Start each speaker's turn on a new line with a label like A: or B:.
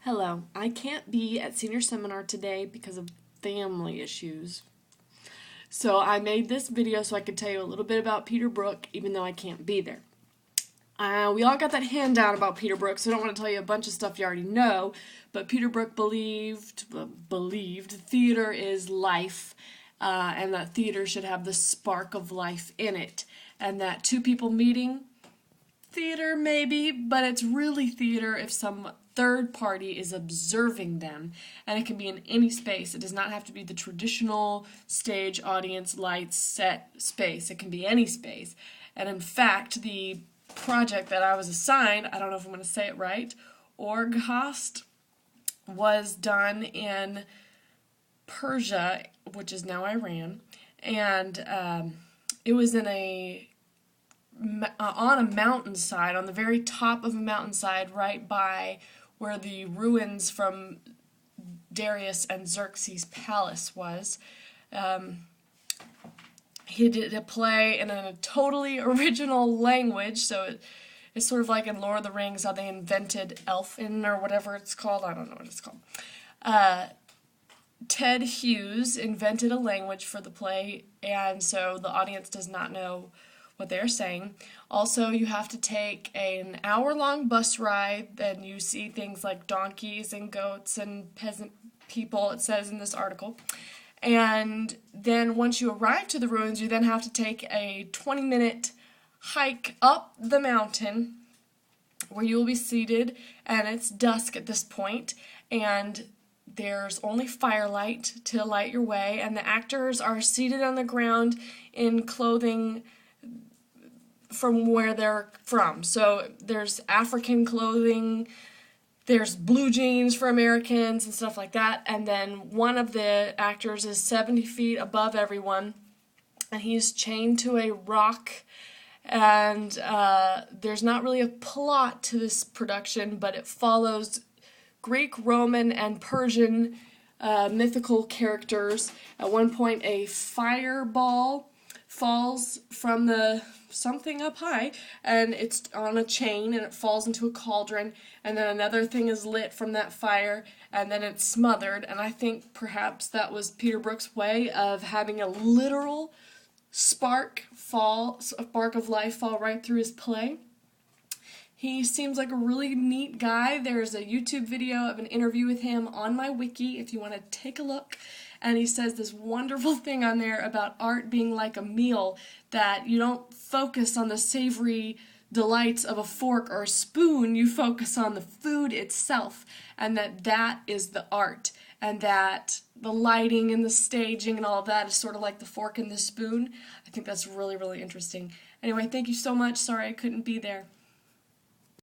A: Hello, I can't be at senior seminar today because of family issues. So I made this video so I could tell you a little bit about Peter Brook, even though I can't be there. We all got that handout about Peter Brook, so I don't want to tell you a bunch of stuff you already know, but Peter Brook believed theater is life, and that theater should have the spark of life in it, and that two people meeting, theater maybe, but it's really theater if some third party is observing them, and it can be in any space. It does not have to be the traditional stage, audience, lights, set space. It can be any space. And in fact, the project that I was assigned, I don't know if I'm going to say it right, Orghost, was done in Persia, which is now Iran, and it was in on a mountainside, on the very top of a mountainside, right by where the ruins from Darius and Xerxes' palace was. He did a play in a totally original language, so it's sort of like in Lord of the Rings how they invented Elfin or whatever it's called. I don't know what it's called. Ted Hughes invented a language for the play, and so the audience does not know what they're saying. Also, you have to take an hour-long bus ride, and you see things like donkeys and goats and peasant people, it says in this article. And then once you arrive to the ruins, you then have to take a 20-minute hike up the mountain where you will be seated, and it's dusk at this point, and there's only firelight to light your way, and the actors are seated on the ground in clothing from where they're from. So there's African clothing, there's blue jeans for Americans and stuff like that, and then one of the actors is 70 feet above everyone, and he's chained to a rock, and there's not really a plot to this production, but it follows Greek, Roman, and Persian mythical characters. At one point, a fireball falls from something up high, and it's on a chain, and it falls into a cauldron, and then another thing is lit from that fire, and then it's smothered, and I think perhaps that was Peter Brook's way of having a literal spark of life fall right through his play. He seems like a really neat guy. There's a YouTube video of an interview with him on my wiki if you want to take a look. And he says this wonderful thing on there about art being like a meal, that you don't focus on the savory delights of a fork or a spoon, you focus on the food itself, and that is the art, and that the lighting and the staging and all of that is sort of like the fork and the spoon. I think that's really, really interesting. Anyway, thank you so much. Sorry I couldn't be there.